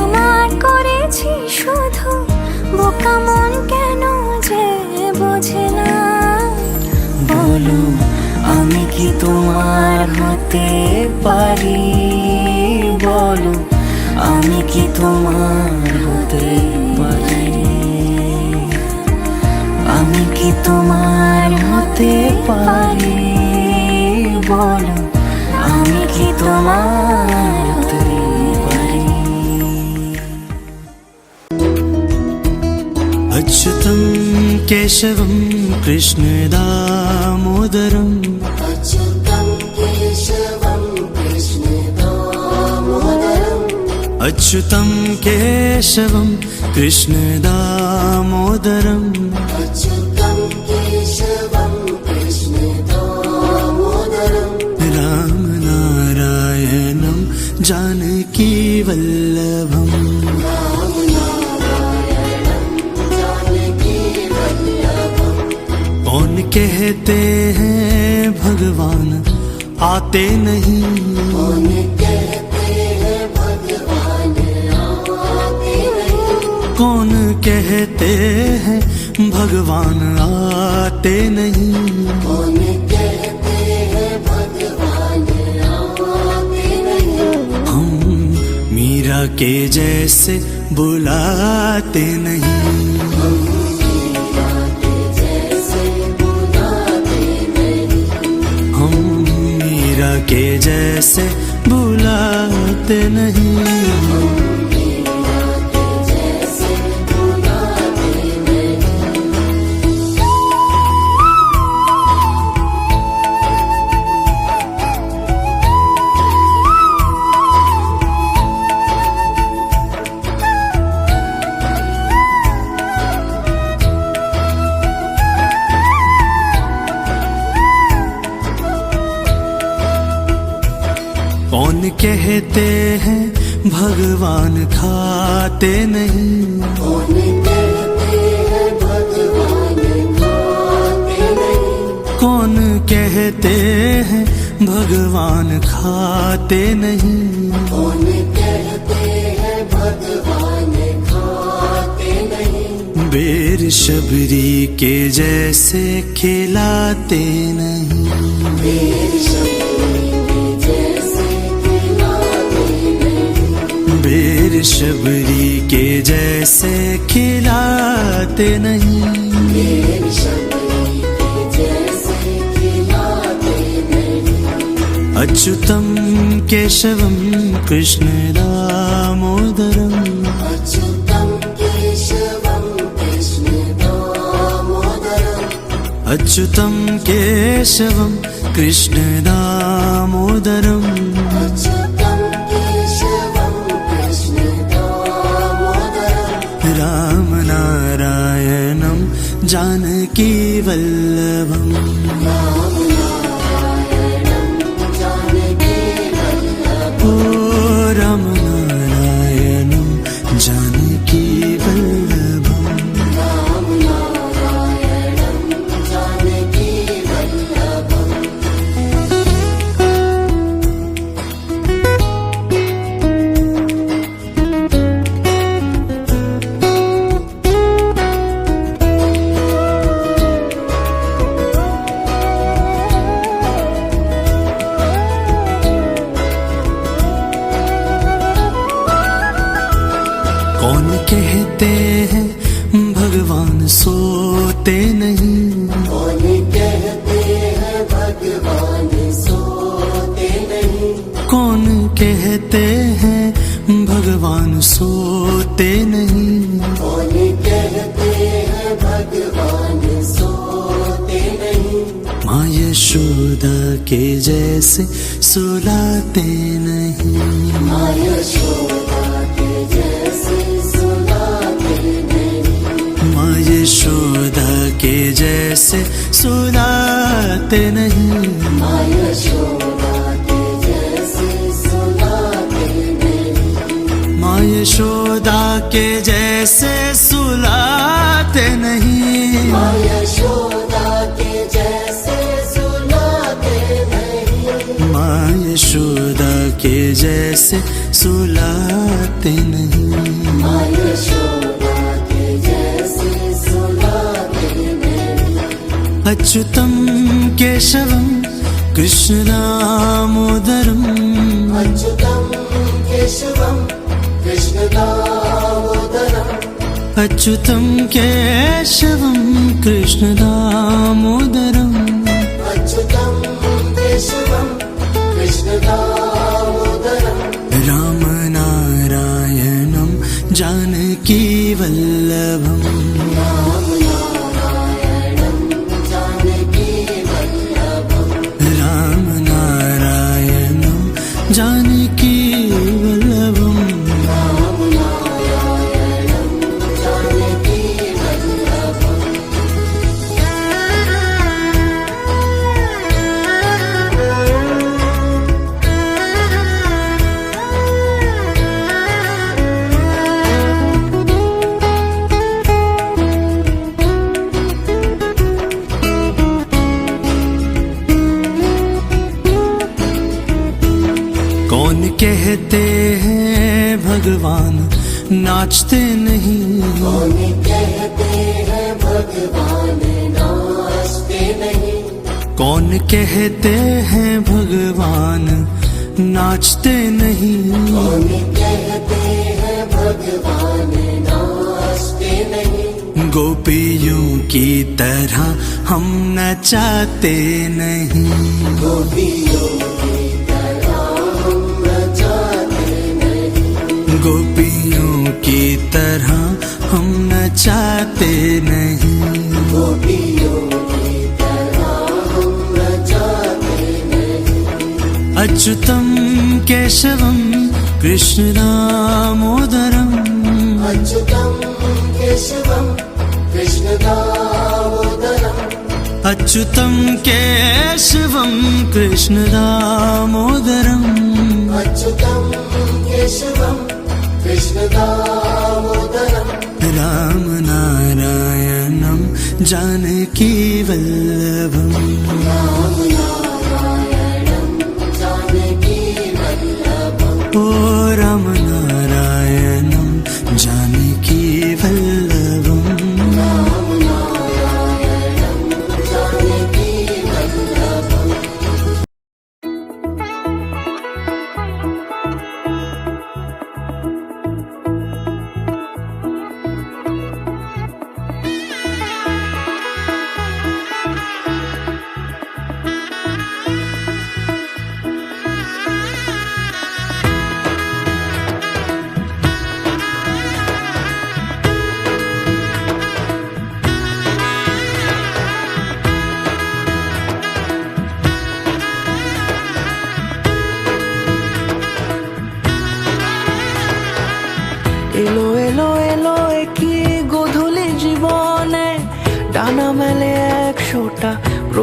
আমার করেছি শুধু, বোকা মন কেন যে বোঝে না। বলো আমি কি তোমার হতে পারি, বলো আমি কি তোমার হতে পারি। আমি কি তোমার হতে পারি, বলো আমি কি তোমার হতে পারি। अच्युतं केशवं कृष्ण दामोदरं अच्युतं केशवं कृष्ण दामोदरं राम नारायणं जानकी वल्लभम्। कौन कहते हैं भगवान आते नहीं, कौन कहते हैं भगवान आते नहीं। हम मीरा के जैसे बुलाते नहीं, हम मीरा के जैसे बुलाते नहीं। कौन कहते हैं भगवान खाते नहीं, कौन कहते हैं भगवान खाते नहीं। बेर शबरी के जैसे खिलाते नहीं, बेर शबरी के जैसे खिलाते नहीं। अच्युतं केशवं कृष्ण दामोदरम् अच्युतं केशवं कृष्ण दामोदरम् वल्लभम ओ राम नारायणम जानकी वल्लभम कौन कहते हैं भगवान सोते नहीं कौन कहते हैं भगवान सोते नहीं कौन कहते हैं भगवान सोते नहीं कौन कहते हैं भगवान सोते नहीं माँ यशोदा के जैसे सुलाते नहीं माँ यशोदा के जैसे सुलाते नहीं माँ यशोदा के जैसे सुलाते नहीं माँ यशोदा के जैसे सुलाते नहीं माँ यशोदा के जैसे सुलाते नहीं माँ यशोदा के जैसे सुलाते नहीं माँ यशोदा के जैसे सुलाते नहीं माँ यशोदा के जैसे सुलाते नहीं अच्युतम केशवम कृष्ण दामोदरम अच्युतं केशवं कृष्णदामोदरम् अच्युतम केशवम कृष्ण दामोदरम अच्युतं केशवं कृष्णदामोदरम् राम नारायणम जानकी वल्लभम राम नारायणं जानकी वल्लभम् राम नारायणम जानकी वल्लभम राम नारायणं जानकी वल्लभम् कौन कहते हैं भगवान नाचते नहीं कौन कहते हैं भगवान नाचते नहीं कौन कहते हैं भगवान नाचते नहीं कौन कहते हैं भगवान नाचते नहीं गोपियों की तरह हम नचाते नहीं गोपियों की तरह हम नचाते नहीं गोपियों की तरह हम नचाते नहीं गोपियों की तरह हम नचाते नहीं अच्युतम केशवम कृष्ण दामोदरम अच्युतं केशवं कृष्णदामोदरम् अच्युतम केशवम कृष्ण दामोदरम अच्युतं केशवं कृष्णदामोदरम् राम नारायणम जानकी वल्लभम राम नारायणं जानकी वल्लभम् ओ राम नारायणम जानकी वल्लभम राम नारायणं जानकी वल्लभम्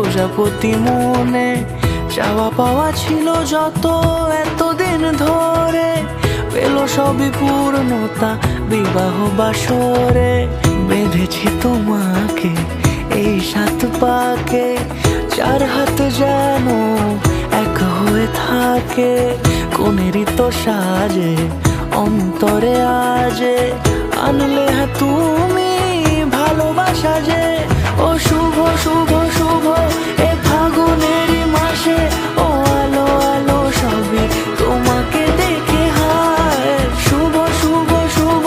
প্রজাপতি মনে চাওয়া পাওয়া ছিল যত এতদিন ধরে, পেল সবই পূর্ণতা বিবাহ বাসরে। বেঁধেছি তোমাকে এই 7 পাকে, 4 হাত যেন এক হয়ে থাকে। কোনেরই তো সাজে অন্তরে আজে আনলে হ্যাঁ তুমি ভালোবাসা যে। ও শুভ শুভ শুভ এ ফাগুনেরই মাসে, ও আলো আলো সবই তোমাকে দেখে হায়। শুভ শুভ শুভ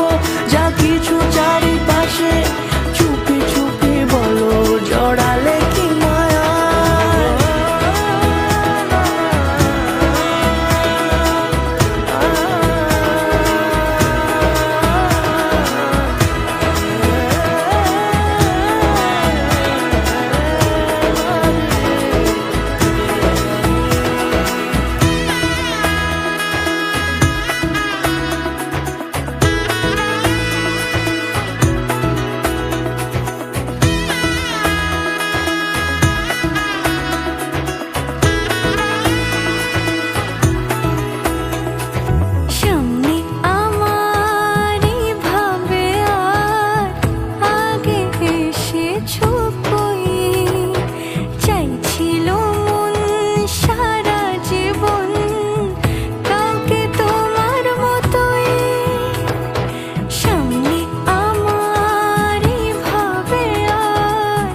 যা কিছু চারিপাশে, চুপি চুপি বলো জড়ালে কি মায়া। সামনে আমারই ভাবে আর আগে এসেছো কই, চাইছিল মন সারা জীবন কাউকে তোমার মতোই। সামনে আমারই ভাবে আর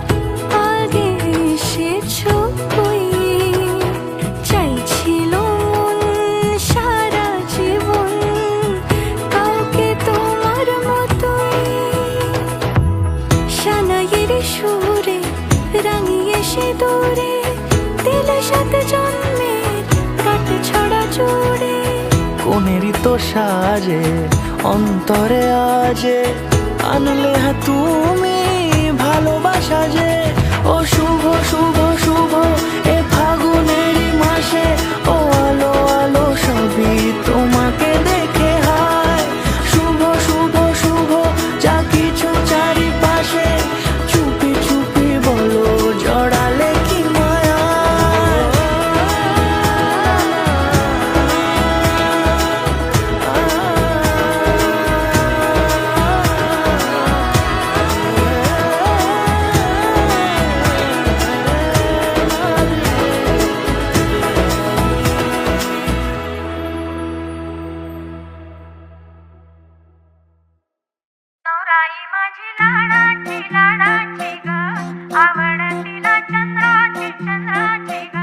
আগে এসেছো কই, চাইছিল মন সারা জীবন কাউকে তোমার মতোই। সানাইয়ের সুরে রাঙিয়ে সে দূরে দিলে 7 জন্মের কাট ছড়া জোড়ে। কোনেরই তো সাজে অন্তরে আজে আনলে হ্যাঁ তুমি ভালোবাসা যে। ও শুভ শুভ শুভ এ ফাগুনেরই মাসে, ও আলো আলো সবই তোমাকে দেখে হায়। শুভ শুভ শুভ যা কিছু চারিপাশে, চুপি চুপি বলো জড়ালে কি মায়া। नवराई माझी लाडाची लाडाची ग, आवडतीला चंद्राची चंद्राची ग.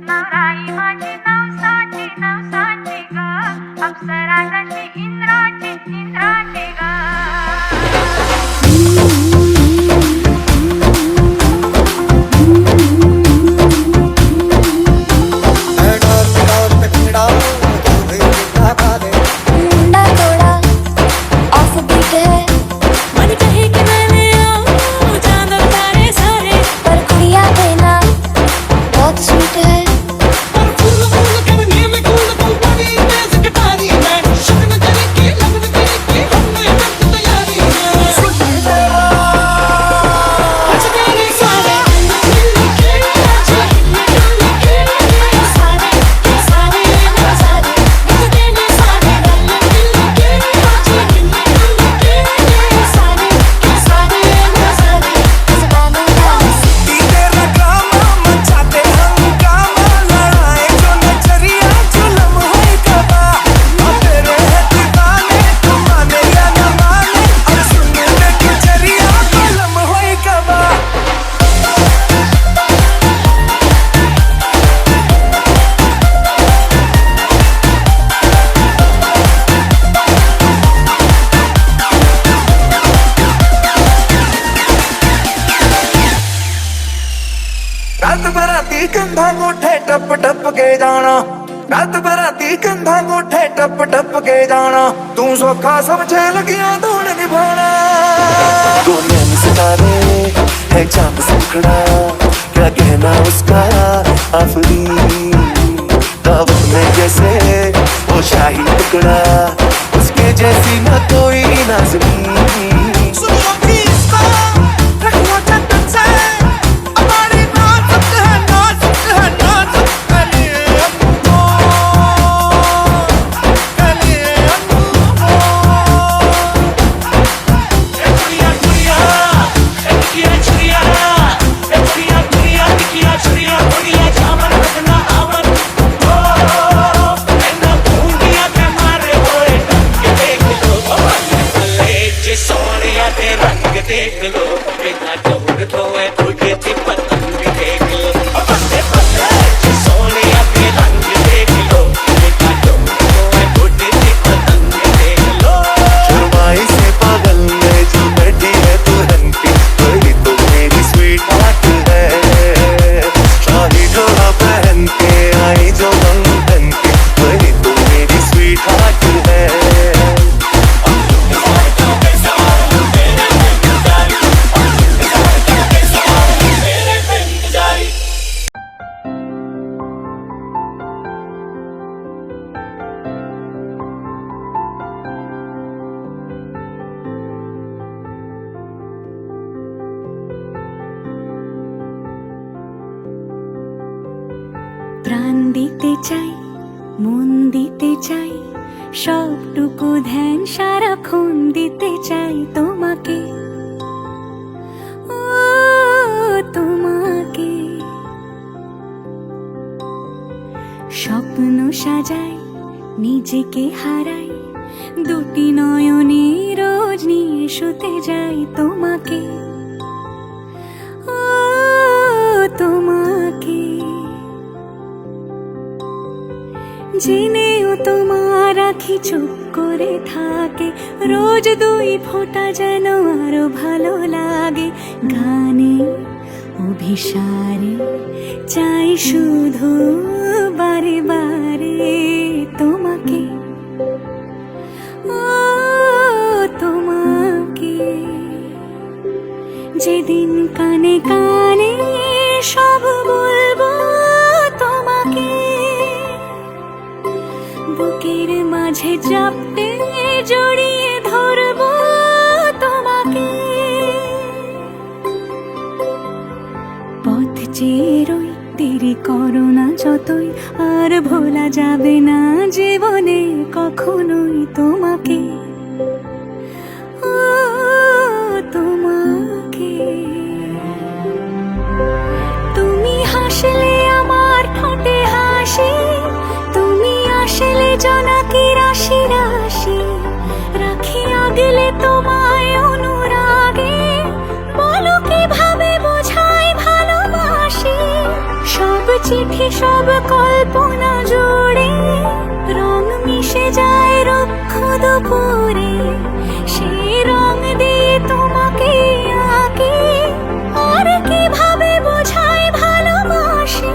नवराई माझी नवसाची नवसाची ग, अप्सरा जशी इंद्राची इंद्राची ग. मुंडा थोड़ा ऑफ बीट है, मन कहे कि मैं ले आऊं चांद और तारे सारे, पर कुड़िया देना बहुत स्वीट है। रात बराती कंधा गोठे टप टप के जाना, रात बराती कंधा गोठे टप टप के जाना। तू सौखा समझे लगिया दौड़ निभाना। गोने में सितारे है चांद सुखड़ा, क्या कहना उसका आफरी। दावत में जैसे वो शाही टुकड़ा, उसके जैसी न कोई नाज़नीं। सुनो प्लीज को रखो जतन से, हमारी नाज़त প্রাণ দিতে চাই, মন দিতে চাই, সবটুকু ধ্যান সারাক্ষণ দিতে চাই তোমাকে, ও তোমাকে। স্বপ্ন সাজাই, নিজেকে হারাই, দুটি নয়নে রোজ নিয়ে শুতে যাই তোমাকে, ও তোমাকে। জেনেও তোমার আখি চুপ করে থাকে, রোজ দুই ফোঁটা যেন আরো ভালো লাগে। গানে অভিসারে চাই শুধু বারে বারে তোমাকে, ও তোমাকে। যেদিন কানে কানে সব বলবো তোমাকে, বুকের মাঝে চাপতে জড়িয়ে ধরবো তোমাকে। পথ চেয়ে রই, দেরি করো না যতই, আর ভোলা যাবে না জীবনে কখনোই তোমাকে, ও তোমাকে। তুমি হাসলে আমার ঠোঁটে হাসি, তুমি আসলে জোনাকি রাশি রাশি, রাখি আগলে তোমায় অনুরাগে, বলো কিভাবে বোঝাই ভালোবাসি। সব চিঠি সব কল্পনা জুড়ে রং মিশে যায় রুক্ষ দুপুরে, সেই রং দিয়ে তোমাকে আঁকি, আর কিভাবে বোঝাই ভালোবাসি।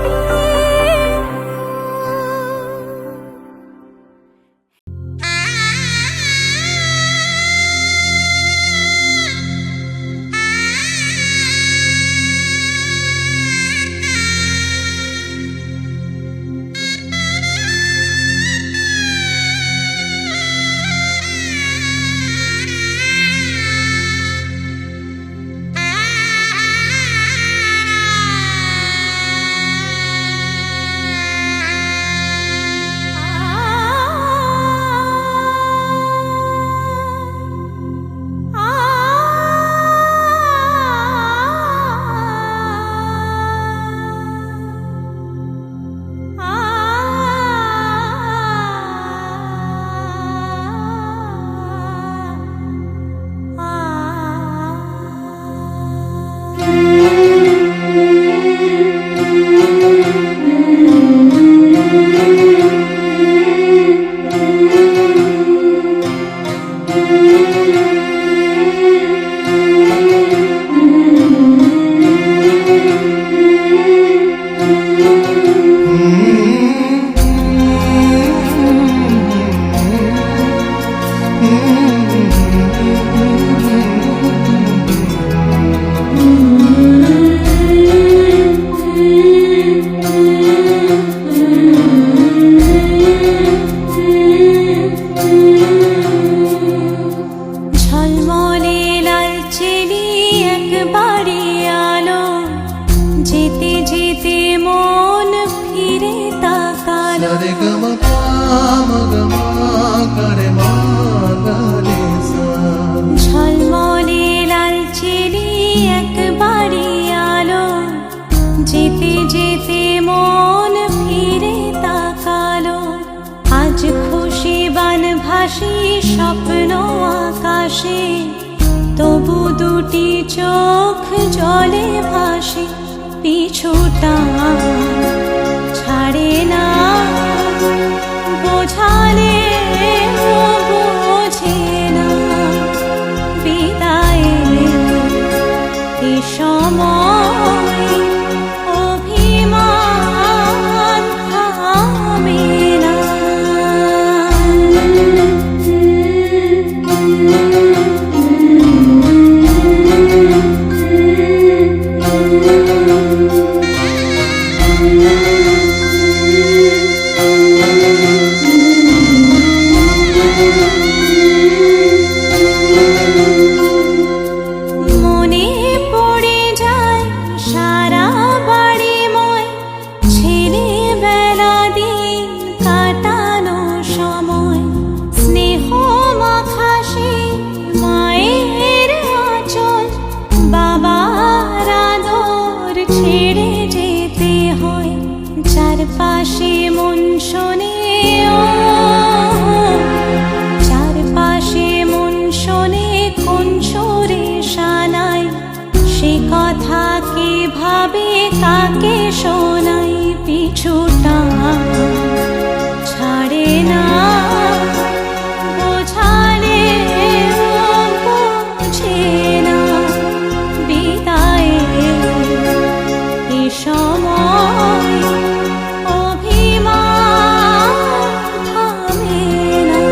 ঝলমলে লাল চিনি একবারে আলো, যেতে যেতে মন ফিরে তাকালো। আজ খুশি বান ভাসি স্বপ্ন আকাশে, তবু দুটি চোখ জলে ভাসে। পিছুটা ছাড়ে না, বোঝালে বোঝে না। বিদায় এ সময় অভিমান থামে না। মনে পড়ে যায় সারা বাড়িময় ছেলেবেলা। চারপাশে মন শোনে ও, চারপাশে মন শোনে কোন সুরে শানাই, সে কথা কে ভাবে কাকে শোনাই, পিছুটা ছাড়ে না বোঝালে বোঝে না, বিদায়ে এ সময় অভিমান থামে না।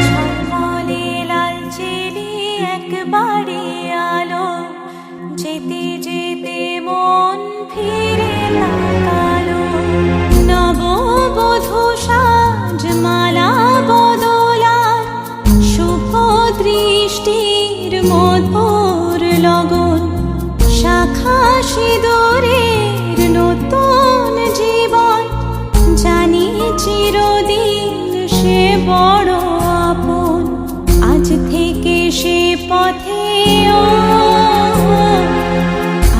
ঝলমলে লালচেরি একবারে আলো, যেতে যেতে মন ফিরে তাকালো, নববধূ সাজমালা বদলার শুভ দৃষ্টির মধুর লগন, শাখা সিঁদুরের নতুন জীবন, জানি চিরদিন সে বড় আপন, আজ থেকে সে পথে ও,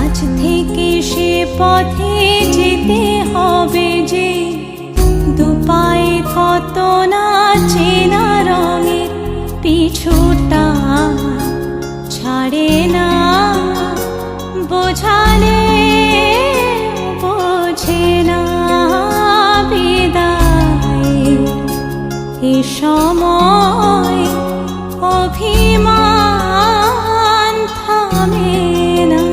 আজ থেকে সে পথে যেতে হবে যে, দুপায়ে কত না চেনা রঙের, পিছুটা ছাড়ে না বোঝালে বোঝে না, বিদায় এ সময় অভিমান থামে না।